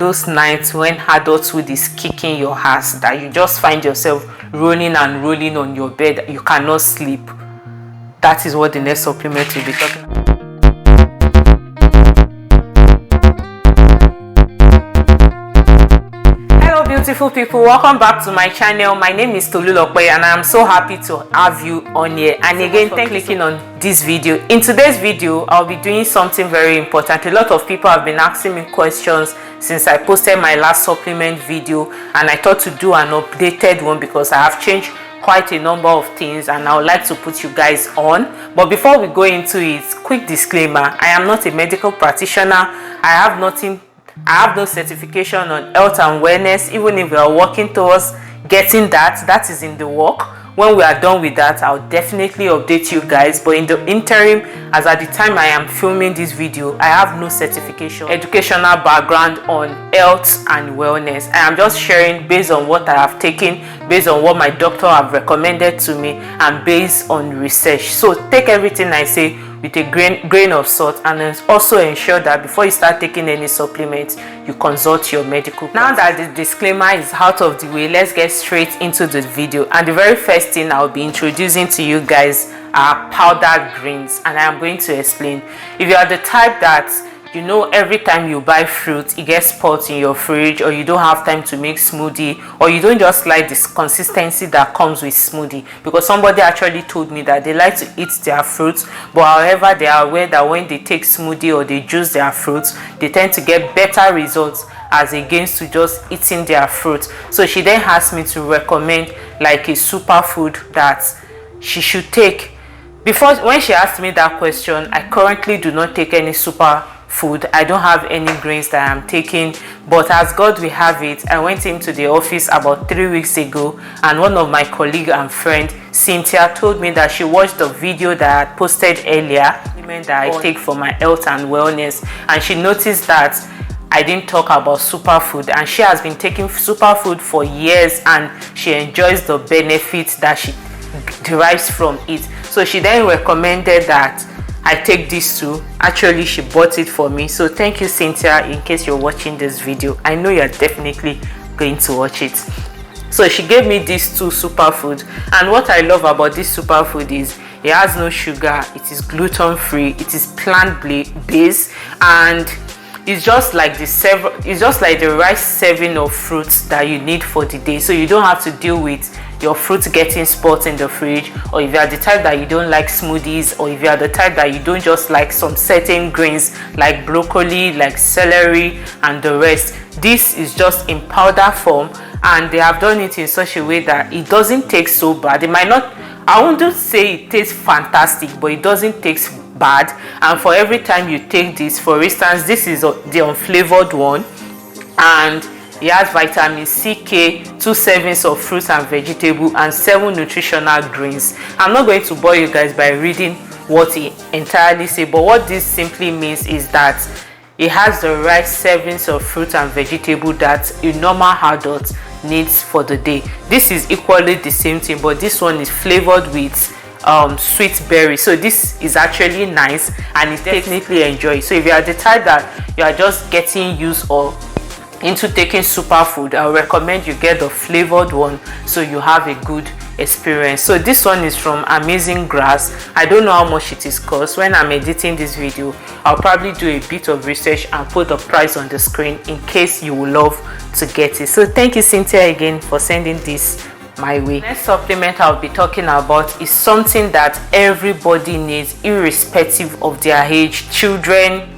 those nights when adulthood is kicking your ass, that you just find yourself rolling and rolling on your bed, you cannot sleep. That is what the next supplement will be talking about. Hello beautiful people, welcome back to my channel. My name is Tolulope and I am so happy to have you on here. And again, thank you for clicking on this video. In today's video, I'll be doing something very important. A lot of people have been asking me questions since I posted my last supplement video, and I thought to do an updated one because I have changed quite a number of things and I would like to put you guys on. But before we go into it, quick disclaimer: I am not a medical practitioner. I have no certification on health and wellness. Even if we are working towards getting that is in the work. When we are done with that, I'll definitely update you guys. But in the interim, as at the time I am filming this video, I have no certification, educational background on health and wellness. I am just sharing based on what I have taken, based on what my doctor have recommended to me, and based on research. So take everything I say with a grain of salt, and also ensure that before you start taking any supplements, you consult your medical practice. Now that the disclaimer is out of the way, let's get straight into the video. And the very first thing I'll be introducing to you guys are powdered greens, and I am going to explain. If you are the type that, you know, every time you buy fruit it gets spoiled in your fridge, or you don't have time to make smoothie, or you don't just like this consistency that comes with smoothie, because somebody actually told me that they like to eat their fruits, but however they are aware that when they take smoothie or they juice their fruits, they tend to get better results as against to just eating their fruit. So she then asked me to recommend like a superfood that she should take. Before, when she asked me that question, I currently do not take any superfood. I don't have any grains that I'm taking, but as God will have it, I went into the office about 3 weeks ago, and one of my colleague and friend Cynthia told me that she watched the video that I posted earlier that I take for my health and wellness, and she noticed that I didn't talk about superfood, and she has been taking superfood for years and she enjoys the benefits that she derives from it. So she then recommended that I take this too. Actually, she bought it for me. So thank you, Cynthia, in case you're watching this video. I know you're definitely going to watch it. So she gave me these two superfoods, and what I love about this superfood is it has no sugar, it is gluten free, it is plant based, and it's just like the right serving of fruits that you need for the day. So you don't have to deal with your fruits getting spoiled in the fridge, or if you are the type that you don't like smoothies, or if you are the type that you don't just like some certain greens like broccoli, like celery and the rest. This is just in powder form, and they have done it in such a way that it doesn't taste so bad. It might not, I won't say it tastes fantastic, but it doesn't taste bad. And for every time you take this, for instance, this is the unflavored one, and it has vitamin C, K, 2 servings of fruits and vegetables, and 7 nutritional greens. I'm not going to bore you guys by reading what it entirely says, but what this simply means is that it has the right servings of fruit and vegetable that a normal adult needs for the day. This is equally the same thing, but this one is flavored with sweet berry. So this is actually nice, and it definitely enjoy it. So if you are the type that you are just getting used or into taking superfood, I recommend you get the flavored one so you have a good experience. So this one is from Amazing Grass. I don't know how much it is cost. When I'm editing this video, I'll probably do a bit of research and put the price on the screen in case you would love to get it. So thank you, Cynthia, again for sending this my way. Next supplement I'll be talking about is something that everybody needs, irrespective of their age. Children,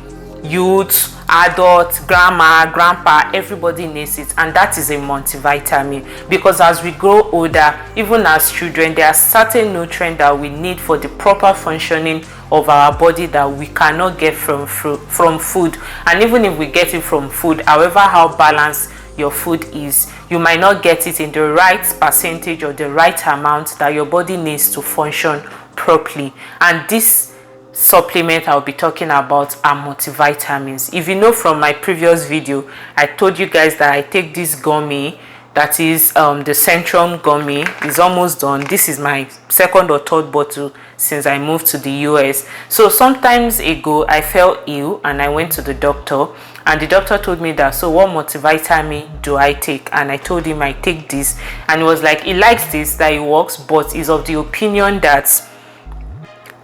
youth, adults, grandma, grandpa, everybody needs it, and that is a multivitamin. Because as we grow older, even as children, there are certain nutrients that we need for the proper functioning of our body that we cannot get from food. And even if we get it from food, however how balanced your food is, you might not get it in the right percentage or the right amount that your body needs to function properly. And this supplement I'll be talking about are multivitamins. If you know from my previous video, I told you guys that I take this gummy, that is the Centrum gummy. Is almost done. This is my second or third bottle since I moved to the US. So sometimes ago I fell ill and I went to the doctor, And the doctor told me that, so what multivitamin do I take? And I told him I take this, and he was like, he likes this, that it works, but is of the opinion that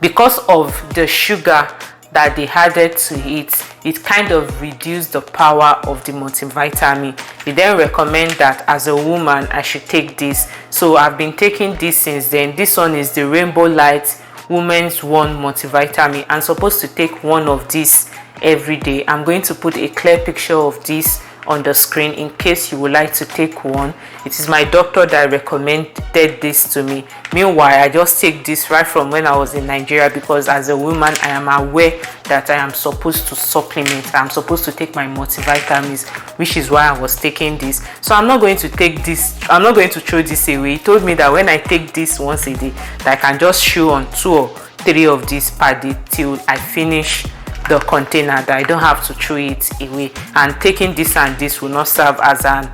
because of the sugar that they added to it, it kind of reduced the power of the multivitamin. He then recommend that as a woman I should take this. So I've been taking this since then. This one is the Rainbow Light Women's One Multivitamin. I'm supposed to take one of these every day. I'm going to put a clear picture of this on the screen in case you would like to take one. It is my doctor that recommended this to me. Meanwhile, I just take this right from when I was in Nigeria, because as a woman I am aware that I am supposed to supplement. I'm supposed to take my multivitamins, which is why I was taking this. So I'm not going to take this, I'm not going to throw this away. He told me that when I take this once a day, that I can just chew on 2 or 3 of these per day till I finish the container, that I don't have to throw it away. And taking this and this will not serve as an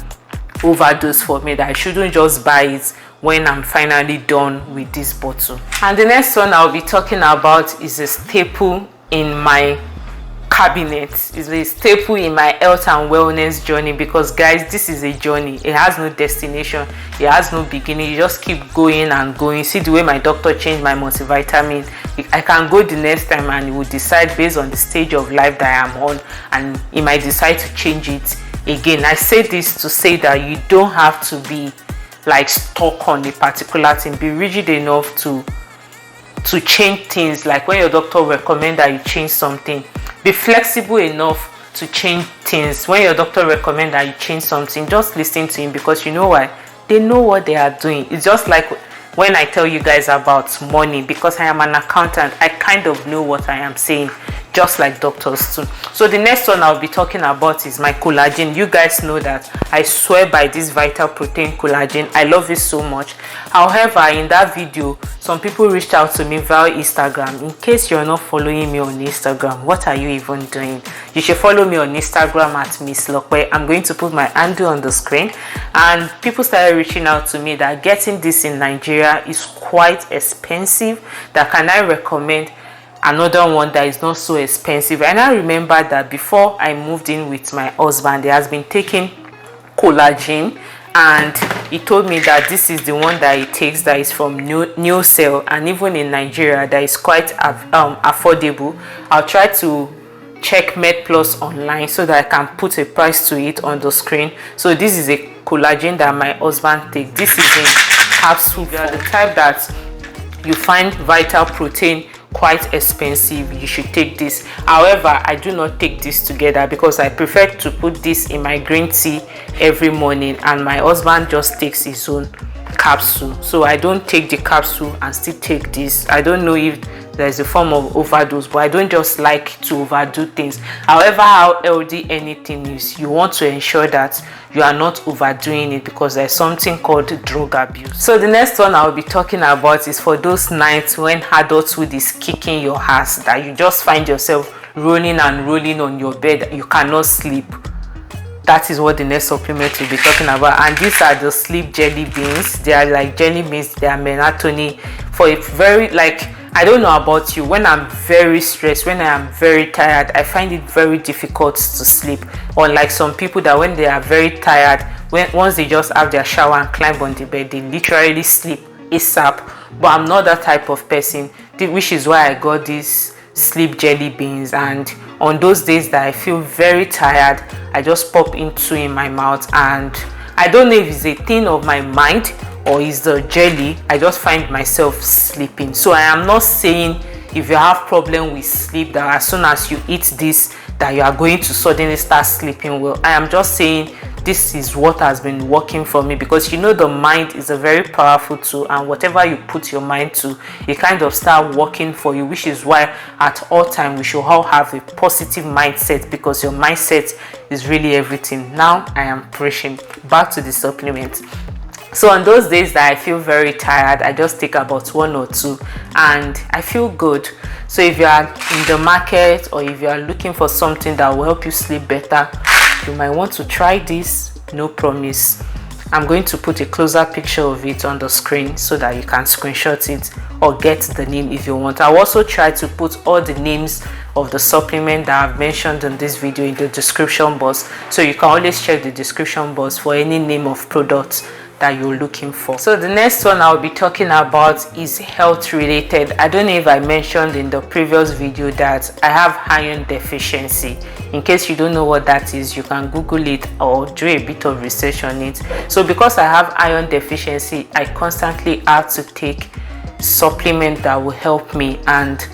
overdose for me, that I shouldn't just buy it when I'm finally done with this bottle. And the next one I'll be talking about is a staple in my cabinet. Is a staple in my health and wellness journey, because guys, this is a journey. It has no destination, it has no beginning. You just keep going and going. See the way my doctor changed my multivitamin. I can go the next time and he will decide based on the stage of life that I am on, and he might decide to change it again. I say this to say that you don't have to be like stuck on a particular thing. Be rigid enough to change things. Like when your doctor recommend that you change something, be flexible enough to change things. When your doctor recommend that you change something, just listen to him, because you know why? They know what they are doing. It's just like when I tell you guys about money, because I am an accountant, I kind of know what I am saying, just like doctors too. So the next one I'll be talking about is my collagen. You guys know that I swear by this Vital Protein collagen. I love it so much. However, in that video, some people reached out to me via Instagram. In case you're not following me on Instagram, what are you even doing? You should follow me on Instagram at Miss Lokwe. I'm going to put my handle on the screen. And people started reaching out to me that getting this in Nigeria is quite expensive. That can I recommend another one that is not so expensive? And I remember that before I moved in with my husband, he has been taking collagen, and he told me that this is the one that he takes, that is from New Cell, and even in Nigeria that is quite affordable. I'll try to check MedPlus online so that I can put a price to it on the screen. So this is a collagen that my husband takes. This is in capsule. If you are the type that you find Vital Protein quite expensive, you should take this. However, I do not take this together, because I prefer to put this in my green tea every morning, and my husband just takes his own capsule. So I don't take the capsule and still take this. I don't know if there's a form of overdose, but I don't just like to overdo things. However, how healthy anything is, you want to ensure that you are not overdoing it, because there's something called drug abuse. So the next one I'll be talking about is for those nights when adulthood is kicking your ass, that you just find yourself rolling and rolling on your bed, you cannot sleep. That is what the next supplement we'll be talking about. And these are the sleep jelly beans. They are like jelly beans, they are melatonin for a very, like, I don't know about you, when I'm very stressed, when I am very tired, I find it very difficult to sleep. Unlike some people that when they are very tired, once they just have their shower and climb on the bed, they literally sleep ASAP. But I'm not that type of person, which is why I got these sleep jelly beans. And on those days that I feel very tired, I just pop into in my mouth, and I don't know if it's a thing of my mind or is the jelly, I just find myself sleeping. So I am not saying if you have problem with sleep that as soon as you eat this that you are going to suddenly start sleeping well. I am just saying this is what has been working for me, because you know the mind is a very powerful tool, and whatever you put your mind to, it kind of start working for you, which is why at all time we should all have a positive mindset, because your mindset is really everything. Now I am preaching. Back to the supplement. So on those days that I feel very tired, I just take about 1 or 2 and I feel good. So if you are in the market, or if you are looking for something that will help you sleep better, you might want to try this. No promise. I'm going to put a closer picture of it on the screen so that you can screenshot it or get the name if you want. I'll also try to put all the names of the supplement that I've mentioned in this video in the description box, so you can always check the description box for any name of products that you're looking for. So the next one I'll be talking about is health related. I don't know if I mentioned in the previous video that I have iron deficiency. In case you don't know what that is, you can Google it or do a bit of research on it. So because I have iron deficiency, I constantly have to take supplement that will help me, and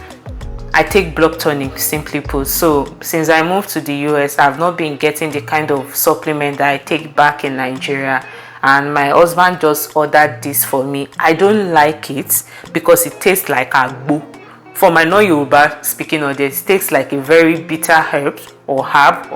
I take blood tonic, simply put. So since I moved to the US, I've not been getting the kind of supplement that I take back in Nigeria, and my husband just ordered this for me. I don't like it because it tastes like agbo. For my non-Yoruba speaking audience, it tastes like a very bitter herb or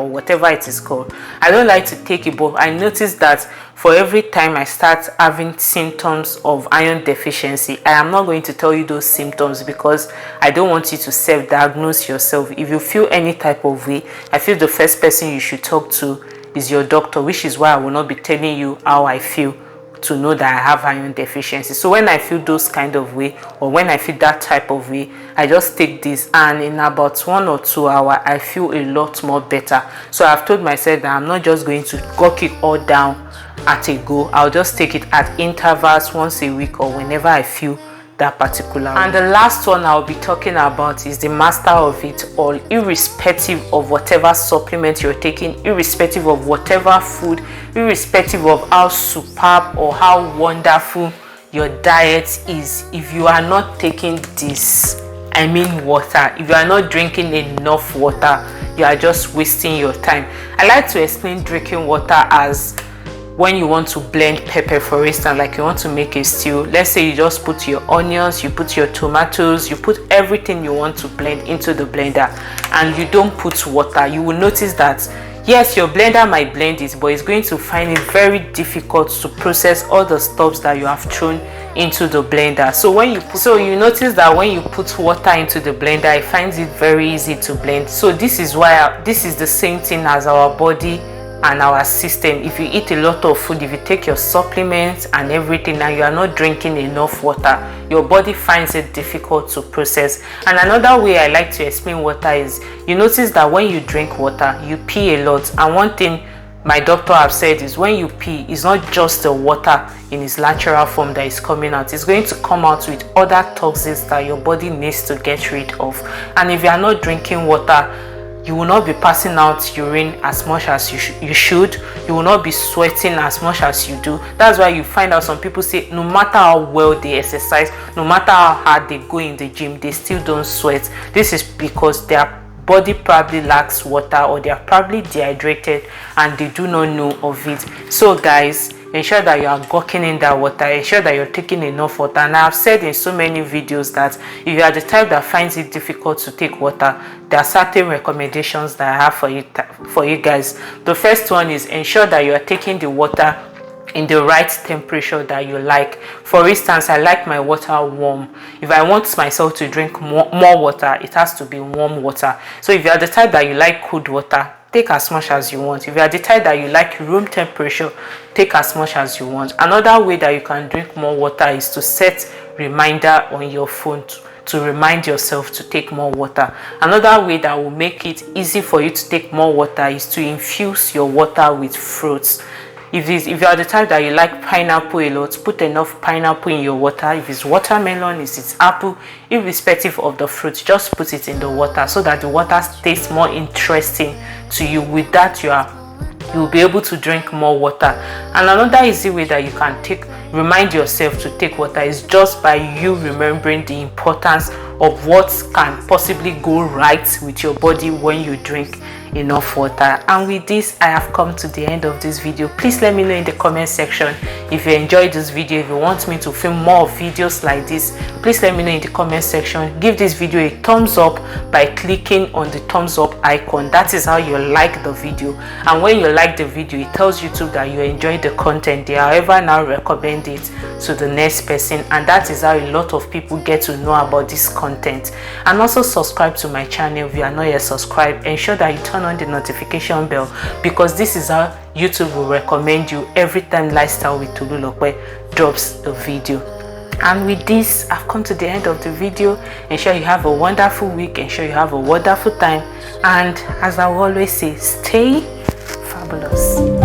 whatever it is called. I don't like to take it, but I noticed that for every time I start having symptoms of iron deficiency, I am not going to tell you those symptoms because I don't want you to self-diagnose yourself. If you feel any type of way, I feel the first person you should talk to is your doctor, which is why I will not be telling you how I feel to know that I have iron deficiency. So when I feel those kind of way, or when I feel that type of way, I just take this, and in about 1 or 2 hours I feel a lot more better. So I've told myself that I'm not just going to gulp it all down at a go. I'll just take it at intervals once a week or whenever I feel that particular. And the last one I'll be talking about is the master of it all. Irrespective of whatever supplement you're taking, irrespective of whatever food, irrespective of how superb or how wonderful your diet is, if you are not taking this, I mean water, if you are not drinking enough water, you are just wasting your time. I like to explain drinking water as when you want to blend pepper, for instance, like you want to make a stew. Let's say you just put your onions, you put your tomatoes, you put everything you want to blend into the blender, and you don't put water. You will notice that yes, your blender might blend it, but it's going to find it very difficult to process all the stuffs that you have thrown into the blender. So you notice that when you put water into the blender, it finds it very easy to blend. So this is why this is the same thing as our body and our system. If you eat a lot of food, if you take your supplements and everything, and you are not drinking enough water, your body finds it difficult to process. And another way I like to explain water is, you notice that when you drink water, you pee a lot. And one thing my doctor have said is, when you pee, it's not just the water in its natural form that is coming out. It's going to come out with other toxins that your body needs to get rid of. And if you are not drinking water, you will not be passing out urine as much as you should. You will not be sweating as much as you do. That's why you find out some people say no matter how well they exercise, no matter how hard they go in the gym, they still don't sweat. This is because their body probably lacks water, or they are probably dehydrated and they do not know of it. So guys, ensure that you are gulping in that water, ensure that you're taking enough water. And I've said in so many videos that if you are the type that finds it difficult to take water, there are certain recommendations that I have for you guys. The first one is, ensure that you are taking the water in the right temperature that you like. For instance, I like my water warm. If I want myself to drink more water, it has to be warm water. So if you are the type that you like cold water, take as much as you want. If you are the type that you like room temperature, take as much as you want. Another way that you can drink more water is to set reminder on your phone to remind yourself to take more water. Another way that will make it easy for you to take more water is to infuse your water with fruits. If you are the type that you like pineapple a lot, put enough pineapple in your water. If it's watermelon, if it's apple, irrespective of the fruit, just put it in the water so that the water tastes more interesting to you. With that, you'll be able to drink more water. And another easy way that you can remind yourself to take water is just by you remembering the importance of what can possibly go right with your body when you drink enough water. And with this, I have come to the end of this video. Please let me know in the comment section if you enjoyed this video. If you want me to film more videos like this, please let me know in the comment section. Give this video a thumbs up by clicking on the thumbs up icon. That is how you like the video, and when you like the video, it tells YouTube that you enjoy the content. They however now recommend it to the next person, and that is how a lot of people get to know about this content. And also subscribe to my channel if you are not yet subscribed. Ensure that you turn on the notification bell, because this is how YouTube will recommend you every time Lifestyle with Tolulope drops a video. And with this, I've come to the end of the video. Ensure you have a wonderful week. Ensure you have a wonderful time. And as I will always say, stay fabulous.